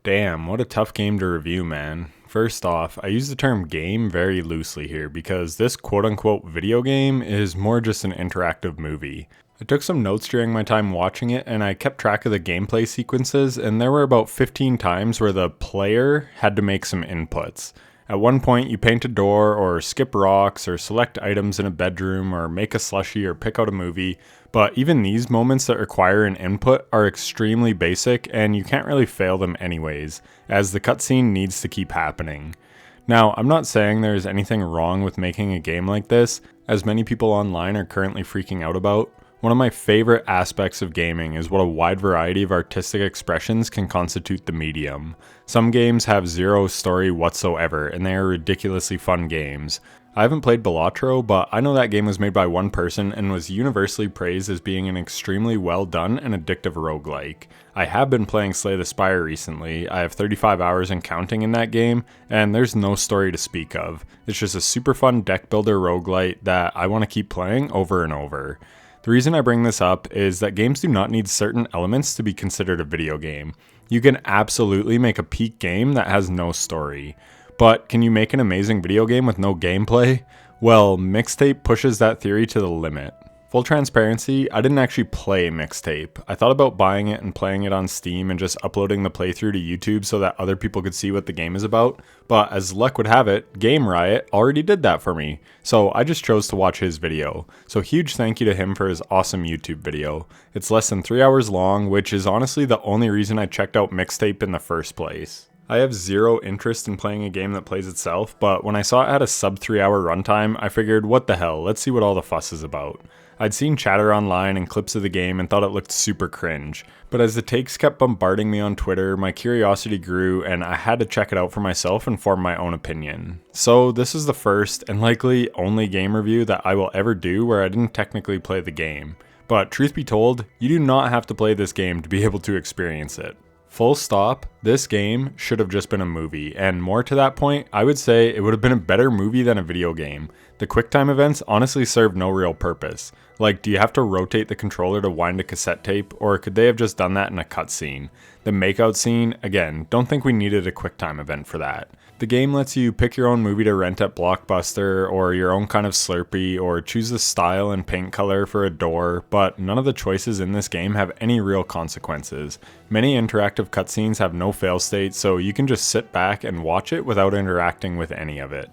Damn, what a tough game to review, man. First off, I use the term game very loosely here because this quote unquote video game is more just an interactive movie. I took some notes during my time watching it and I kept track of the gameplay sequences, and there were about 15 times where the player had to make some inputs. At one point, you paint a door, or skip rocks, or select items in a bedroom, or make a slushie, or pick out a movie. But even these moments that require an input are extremely basic, and you can't really fail them anyways, as the cutscene needs to keep happening. Now, I'm not saying there's anything wrong with making a game like this, as many people online are currently freaking out about. One of my favorite aspects of gaming is what a wide variety of artistic expressions can constitute the medium. Some games have zero story whatsoever, and they are ridiculously fun games. I haven't played Balatro, but I know that game was made by one person and was universally praised as being an extremely well done and addictive roguelike. I have been playing Slay the Spire recently. I have 35 hours and counting in that game, and there's no story to speak of. It's just a super fun deck builder roguelite that I want to keep playing over and over. The reason I bring this up is that games do not need certain elements to be considered a video game. You can absolutely make a peak game that has no story. But can you make an amazing video game with no gameplay? Well, Mixtape pushes that theory to the limit. Full transparency, I didn't actually play Mixtape. I thought about buying it and playing it on Steam and just uploading the playthrough to YouTube so that other people could see what the game is about, but as luck would have it, Game Riot already did that for me, so I just chose to watch his video. So huge thank you to him for his awesome YouTube video. It's less than 3 hours long, which is honestly the only reason I checked out Mixtape in the first place. I have zero interest in playing a game that plays itself, but when I saw it had a sub 3 hour runtime, I figured what the hell, let's see what all the fuss is about. I'd seen chatter online and clips of the game and thought it looked super cringe, but as the takes kept bombarding me on Twitter, my curiosity grew and I had to check it out for myself and form my own opinion. So this is the first and likely only game review that I will ever do where I didn't technically play the game. But truth be told, you do not have to play this game to be able to experience it. Full stop, this game should have just been a movie, and more to that point, I would say it would have been a better movie than a video game. The QuickTime events honestly serve no real purpose. Like, do you have to rotate the controller to wind a cassette tape, or could they have just done that in a cutscene? The makeout scene, again, don't think we needed a QuickTime event for that. The game lets you pick your own movie to rent at Blockbuster, or your own kind of Slurpee, or choose the style and paint color for a door, but none of the choices in this game have any real consequences. Many interactive cutscenes have no fail state, so you can just sit back and watch it without interacting with any of it.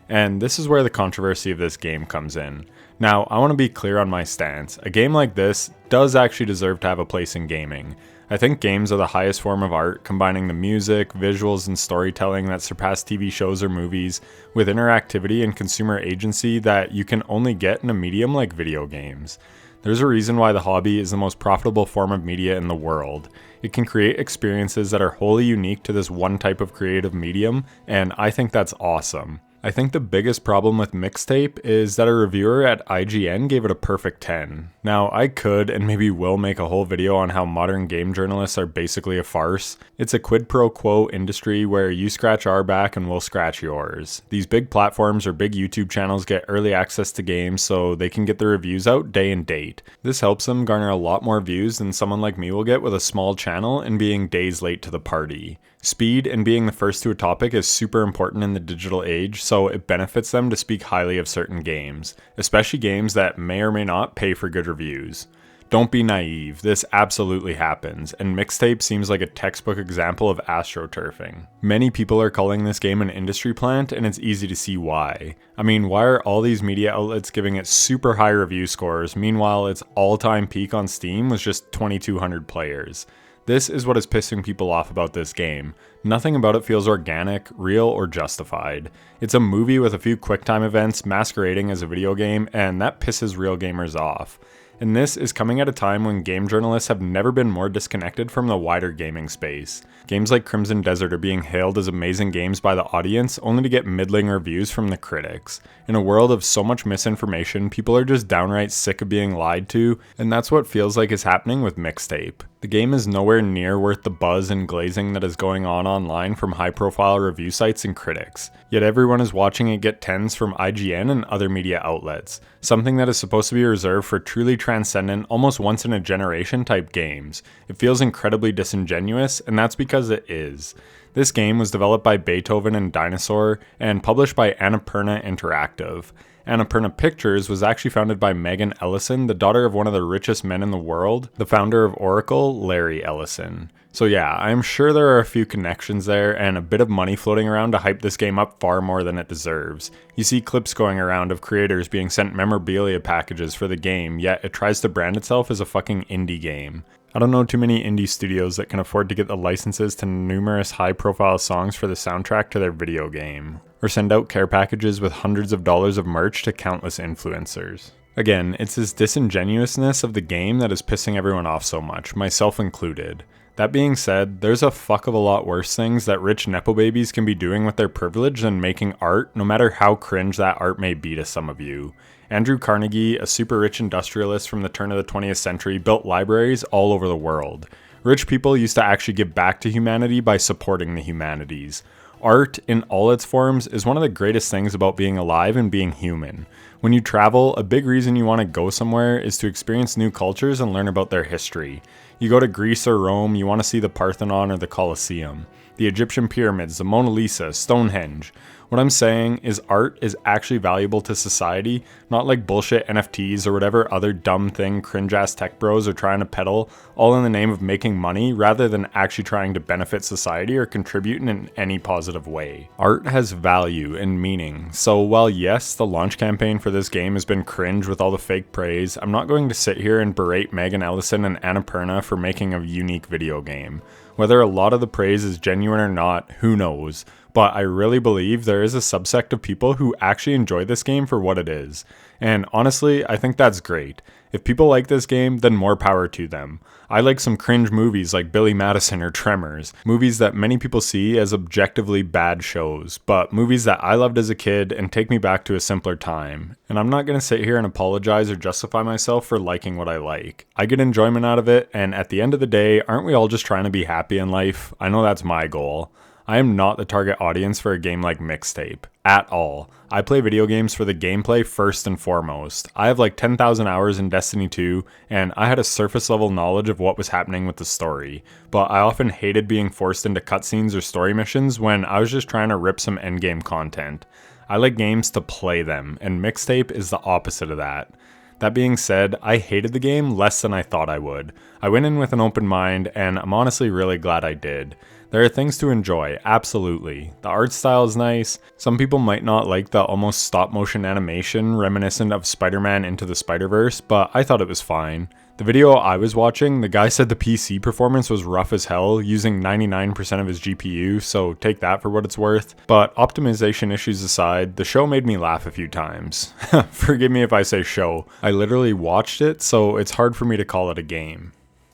And this is where the controversy of this game comes in. Now, I want to be clear on my stance. A game like this does actually deserve to have a place in gaming. I think games are the highest form of art, combining the music, visuals, and storytelling that surpass TV shows or movies with interactivity and consumer agency that you can only get in a medium like video games. There's a reason why the hobby is the most profitable form of media in the world. It can create experiences that are wholly unique to this one type of creative medium, and I think that's awesome. I think the biggest problem with Mixtape is that a reviewer at IGN gave it a perfect 10. Now, I could and maybe will make a whole video on how modern game journalists are basically a farce. It's a quid pro quo industry where you scratch our back and we'll scratch yours. These big platforms or big YouTube channels get early access to games so they can get the reviews out day and date. This helps them garner a lot more views than someone like me will get with a small channel and being days late to the party. Speed and being the first to a topic is super important in the digital age, so it benefits them to speak highly of certain games, especially games that may or may not pay for good reviews. Don't be naive, this absolutely happens, and Mixtape seems like a textbook example of astroturfing. Many people are calling this game an industry plant, and it's easy to see why. I mean, why are all these media outlets giving it super high review scores, meanwhile its all-time peak on Steam was just 2,200 players? This is what is pissing people off about this game. Nothing about it feels organic, real, or justified. It's a movie with a few QuickTime events masquerading as a video game, and that pisses real gamers off. And this is coming at a time when game journalists have never been more disconnected from the wider gaming space. Games like Crimson Desert are being hailed as amazing games by the audience, only to get middling reviews from the critics. In a world of so much misinformation, people are just downright sick of being lied to, and that's what feels like is happening with Mixtape. The game is nowhere near worth the buzz and glazing that is going on online from high-profile review sites and critics, yet everyone is watching it get 10s from IGN and other media outlets, something that is supposed to be reserved for truly transcendent, almost once-in-a-generation type games. It feels incredibly disingenuous, and that's because it is. This game was developed by Beethoven and Dinosaur, and published by Annapurna Interactive. Annapurna Pictures was actually founded by Megan Ellison, the daughter of one of the richest men in the world, the founder of Oracle, Larry Ellison. So yeah, I'm sure there are a few connections there and a bit of money floating around to hype this game up far more than it deserves. You see clips going around of creators being sent memorabilia packages for the game, yet it tries to brand itself as a fucking indie game. I don't know too many indie studios that can afford to get the licenses to numerous high-profile songs for the soundtrack to their video game, or send out care packages with hundreds of dollars of merch to countless influencers. Again, it's this disingenuousness of the game that is pissing everyone off so much, myself included. That being said, there's a fuck of a lot worse things that rich nepo babies can be doing with their privilege than making art, no matter how cringe that art may be to some of you. Andrew Carnegie, a super rich industrialist from the turn of the 20th century, built libraries all over the world. Rich people used to actually give back to humanity by supporting the humanities. Art, in all its forms, is one of the greatest things about being alive and being human. When you travel, a big reason you want to go somewhere is to experience new cultures and learn about their history. You go to Greece or Rome, you want to see the Parthenon or the Colosseum, the Egyptian pyramids, the Mona Lisa, Stonehenge. What I'm saying is art is actually valuable to society, not like bullshit NFTs or whatever other dumb thing cringe-ass tech bros are trying to peddle, all in the name of making money rather than actually trying to benefit society or contribute in any positive way. Art has value and meaning, so while yes, the launch campaign for this game has been cringe with all the fake praise, I'm not going to sit here and berate Megan Ellison and Annapurna for making a unique video game. Whether a lot of the praise is genuine or not, who knows? But I really believe there is a subsect of people who actually enjoy this game for what it is. And honestly, I think that's great. If people like this game, then more power to them. I like some cringe movies like Billy Madison or Tremors, movies that many people see as objectively bad shows, but movies that I loved as a kid and take me back to a simpler time. And I'm not going to sit here and apologize or justify myself for liking what I like. I get enjoyment out of it, and at the end of the day, aren't we all just trying to be happy in life? I know that's my goal. I am not the target audience for a game like Mixtape, at all. I play video games for the gameplay first and foremost. I have like 10,000 hours in Destiny 2, and I had a surface level knowledge of what was happening with the story, but I often hated being forced into cutscenes or story missions when I was just trying to rip some endgame content. I like games to play them, and Mixtape is the opposite of that. That being said, I hated the game less than I thought I would. I went in with an open mind, and I'm honestly really glad I did. There are things to enjoy, absolutely. The art style is nice. Some people might not like the almost stop motion animation reminiscent of Spider-Man Into the Spider-Verse, but I thought it was fine. The video I was watching, the guy said the PC performance was rough as hell, using 99% of his GPU, so take that for what it's worth. But optimization issues aside, the show made me laugh a few times. Forgive me if I say show. I literally watched it, so it's hard for me to call it a game.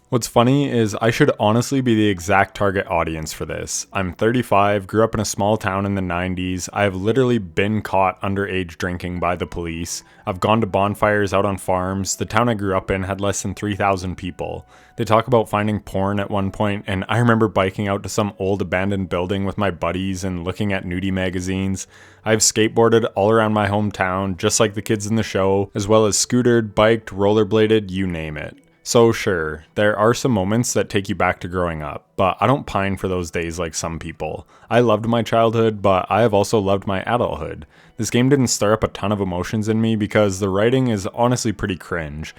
What's funny is I should honestly be the exact target audience for this. I'm 35, grew up in a small town in the 90s. I have literally been caught underage drinking by the police. I've gone to bonfires out on farms. The town I grew up in had less than 3,000 people. They talk about finding porn at one point, and I remember biking out to some old abandoned building with my buddies and looking at nudie magazines. I've skateboarded all around my hometown, just like the kids in the show, as well as scootered, biked, rollerbladed, you name it. So sure, there are some moments that take you back to growing up, but I don't pine for those days like some people. I loved my childhood, but I have also loved my adulthood. This game didn't stir up a ton of emotions in me because the writing is honestly pretty cringe.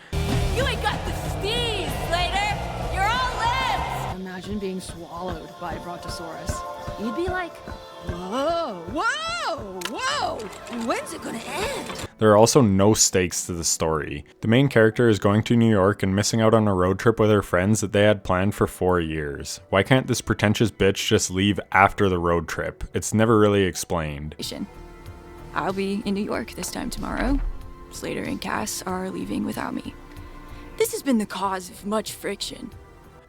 You ain't got the steez, Slater! You're all limbs! Imagine being swallowed by a brontosaurus. You'd be like, whoa, whoa, whoa! When's it gonna end? There are also no stakes to the story. The main character is going to New York and missing out on a road trip with her friends that they had planned for 4 years. Why can't this pretentious bitch just leave after the road trip? It's never really explained. I'll be in New York this time tomorrow. Slater and Cass are leaving without me. This has been the cause of much friction.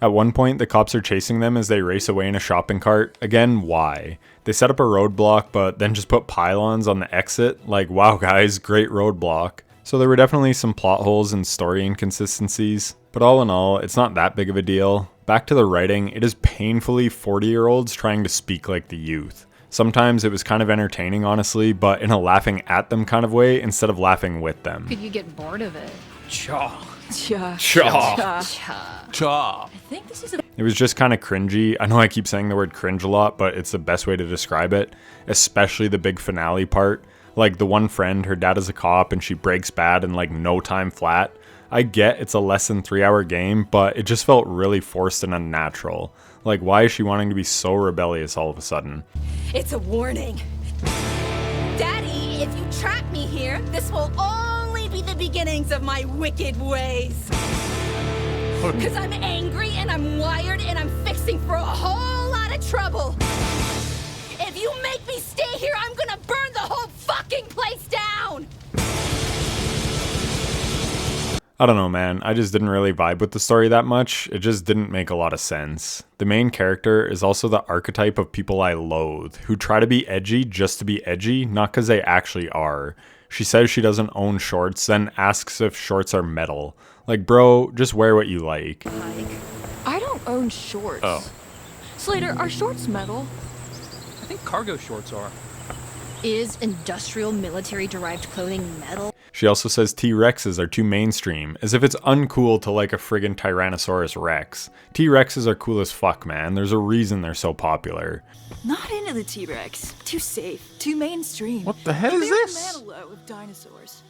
At one point, the cops are chasing them as they race away in a shopping cart. Again, why? They set up a roadblock, but then just put pylons on the exit. Like, wow guys, great roadblock. So there were definitely some plot holes and story inconsistencies. But all in all, it's not that big of a deal. Back to the writing, it is painfully 40-year-olds trying to speak like the youth. Sometimes it was kind of entertaining, honestly, but in a laughing at them kind of way instead of laughing with them. Could you get bored of it? Chaw. Cha. Chaw. Chaw. I think this is a It was just kind of cringy. I know I keep saying the word cringe a lot, but it's the best way to describe it, especially the big finale part. Like the one friend, her dad is a cop and she breaks bad in like no time flat. I get it's a less than 3-hour game, but it just felt really forced and unnatural. Like, why is she wanting to be so rebellious all of a sudden? It's a warning. Daddy, if you trap me here, this will only be the beginnings of my wicked ways. Because I'm angry and I'm wired and I'm fixing for a whole lot of trouble. If you make me stay here, I'm gonna burn the whole fucking place down! I don't know, man. I just didn't really vibe with the story that much. It just didn't make a lot of sense. The main character is also the archetype of people I loathe, who try to be edgy just to be edgy, not because they actually are. She says she doesn't own shorts, then asks if shorts are metal. Like, bro, just wear what you like. I don't own shorts. Oh. Slater, are shorts metal? I think cargo shorts are. Is industrial military-derived clothing metal? She also says T-Rexes are too mainstream, as if it's uncool to like a friggin' Tyrannosaurus Rex. T-Rexes are cool as fuck, man. There's a reason they're so popular. Not into the T-Rex. Too safe. Too mainstream. What the hell is They're this? Manilow of dinosaurs.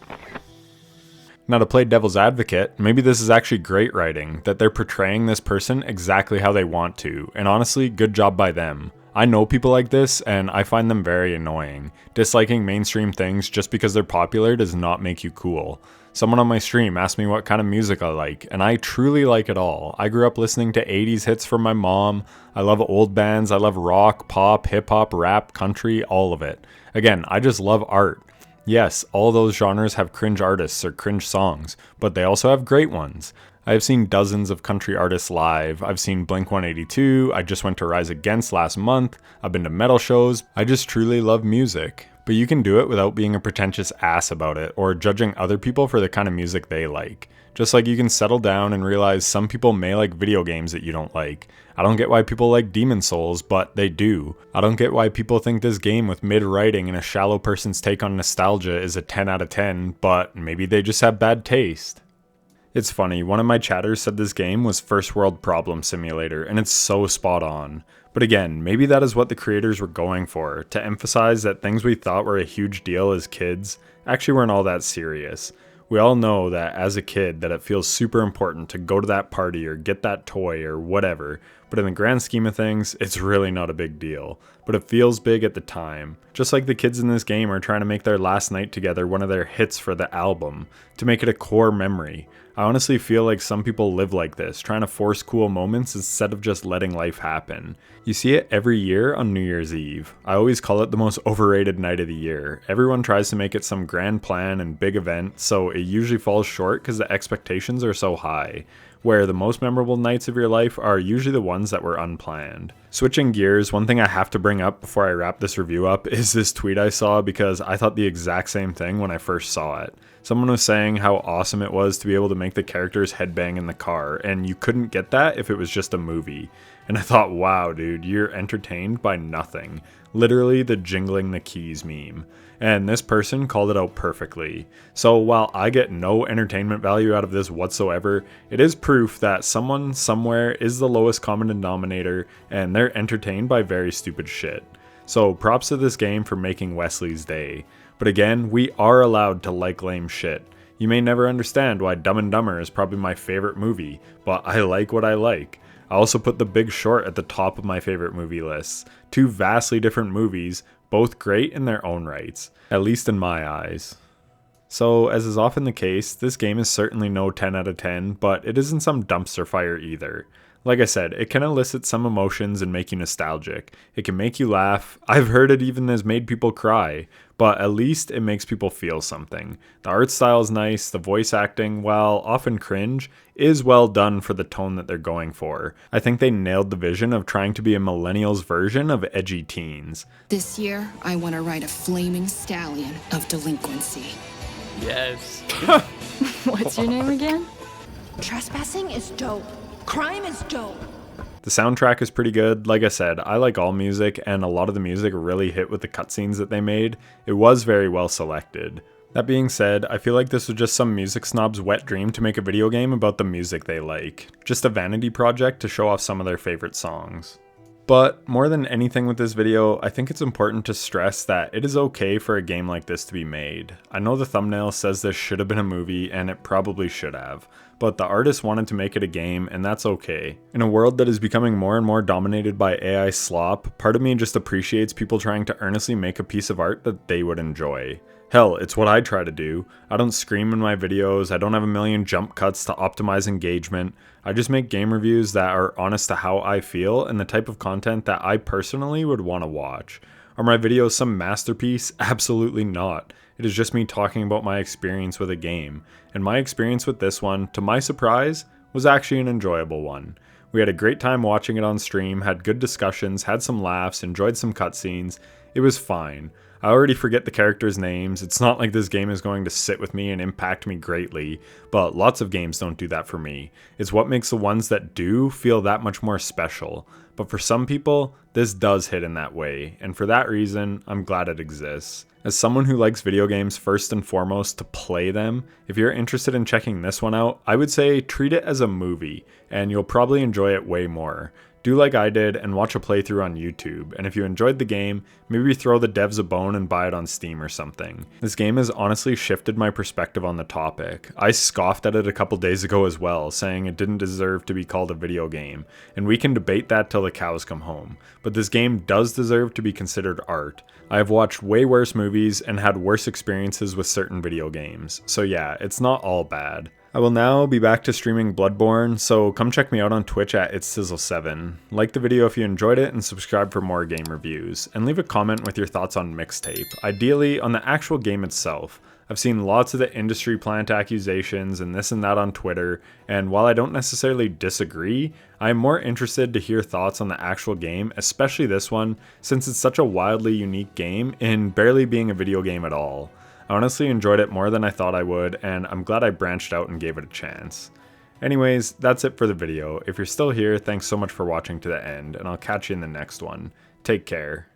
Now, to play devil's advocate, maybe this is actually great writing, that they're portraying this person exactly how they want to, and honestly, good job by them. I know people like this, and I find them very annoying. Disliking mainstream things just because they're popular does not make you cool. Someone on my stream asked me what kind of music I like, and I truly like it all. I grew up listening to 80s hits from my mom. I love old bands. I love rock, pop, hip-hop, rap, country, all of it. Again, I just love art. Yes, all those genres have cringe artists or cringe songs, but they also have great ones. I have seen dozens of country artists live. I've seen Blink-182. I just went to Rise Against last month. I've been to metal shows. I just truly love music. But you can do it without being a pretentious ass about it or judging other people for the kind of music they like. Just like you can settle down and realize some people may like video games that you don't like. I don't get why people like Demon Souls, but they do. I don't get why people think this game with mid-writing and a shallow person's take on nostalgia is a 10 out of 10, but maybe they just have bad taste. It's funny, one of my chatters said this game was First World Problem Simulator, and it's so spot on. But again, maybe that is what the creators were going for, to emphasize that things we thought were a huge deal as kids actually weren't all that serious. We all know that as a kid that it feels super important to go to that party or get that toy or whatever, but in the grand scheme of things, it's really not a big deal. But it feels big at the time. Just like the kids in this game are trying to make their last night together one of their hits for the album, to make it a core memory. I honestly feel like some people live like this, trying to force cool moments instead of just letting life happen. You see it every year on New Year's Eve. I always call it the most overrated night of the year. Everyone tries to make it some grand plan and big event, so it usually falls short because the expectations are so high. Where the most memorable nights of your life are usually the ones that were unplanned. Switching gears, one thing I have to bring up before I wrap this review up is this tweet I saw because I thought the exact same thing when I first saw it. Someone was saying how awesome it was to be able to make the characters headbang in the car, and you couldn't get that if it was just a movie. And I thought, wow, dude, you're entertained by nothing. Literally the jingling the keys meme. And this person called it out perfectly. So while I get no entertainment value out of this whatsoever, it is proof that someone somewhere is the lowest common denominator and they're entertained by very stupid shit. So props to this game for making Wesley's day. But again, we are allowed to like lame shit. You may never understand why Dumb and Dumber is probably my favorite movie, but I like what I like. I also put The Big Short at the top of my favorite movie lists. Two vastly different movies, both great in their own rights, at least in my eyes. So, as is often the case, this game is certainly no 10 out of 10, but it isn't some dumpster fire either. Like I said, it can elicit some emotions and make you nostalgic. It can make you laugh. I've heard it even has made people cry, but at least it makes people feel something. The art style is nice, the voice acting, while often cringe, is well done for the tone that they're going for. I think they nailed the vision of trying to be a millennials version of edgy teens. This year, I want to ride a flaming stallion of delinquency. Yes. What's your name again? Trespassing is dope. Crime is dope. The soundtrack is pretty good. Like I said, I like all music, and a lot of the music really hit with the cutscenes that they made. It was very well selected. That being said, I feel like this was just some music snob's wet dream to make a video game about the music they like. Just a vanity project to show off some of their favorite songs. But more than anything with this video, I think it's important to stress that it is okay for a game like this to be made. I know the thumbnail says this should have been a movie, and it probably should have, but the artist wanted to make it a game, and that's okay. In a world that is becoming more and more dominated by AI slop, part of me just appreciates people trying to earnestly make a piece of art that they would enjoy. Hell, it's what I try to do. I don't scream in my videos, I don't have a million jump cuts to optimize engagement. I just make game reviews that are honest to how I feel and the type of content that I personally would want to watch. Are my videos some masterpiece? Absolutely not. It is just me talking about my experience with a game. And my experience with this one, to my surprise, was actually an enjoyable one. We had a great time watching it on stream, had good discussions, had some laughs, enjoyed some cutscenes. It was fine. I already forget the characters' names. It's not like this game is going to sit with me and impact me greatly, but lots of games don't do that for me. It's what makes the ones that do feel that much more special. But for some people, this does hit in that way, and for that reason, I'm glad it exists. As someone who likes video games first and foremost to play them, if you're interested in checking this one out, I would say treat it as a movie, and you'll probably enjoy it way more. Do like I did and watch a playthrough on YouTube, and if you enjoyed the game, maybe throw the devs a bone and buy it on Steam or something. This game has honestly shifted my perspective on the topic. I scoffed at it a couple days ago as well, saying it didn't deserve to be called a video game, and we can debate that till the cows come home. But this game does deserve to be considered art. I have watched way worse movies and had worse experiences with certain video games, so yeah, it's not all bad. I will now be back to streaming Bloodborne, so come check me out on Twitch at itssizzle7. Like the video if you enjoyed it, and subscribe for more game reviews. And leave a comment with your thoughts on Mixtape, ideally on the actual game itself. I've seen lots of the industry plant accusations and this and that on Twitter, and while I don't necessarily disagree, I am more interested to hear thoughts on the actual game, especially this one, since it's such a wildly unique game in barely being a video game at all. I honestly enjoyed it more than I thought I would, and I'm glad I branched out and gave it a chance. Anyways, that's it for the video. If you're still here, thanks so much for watching to the end, and I'll catch you in the next one. Take care.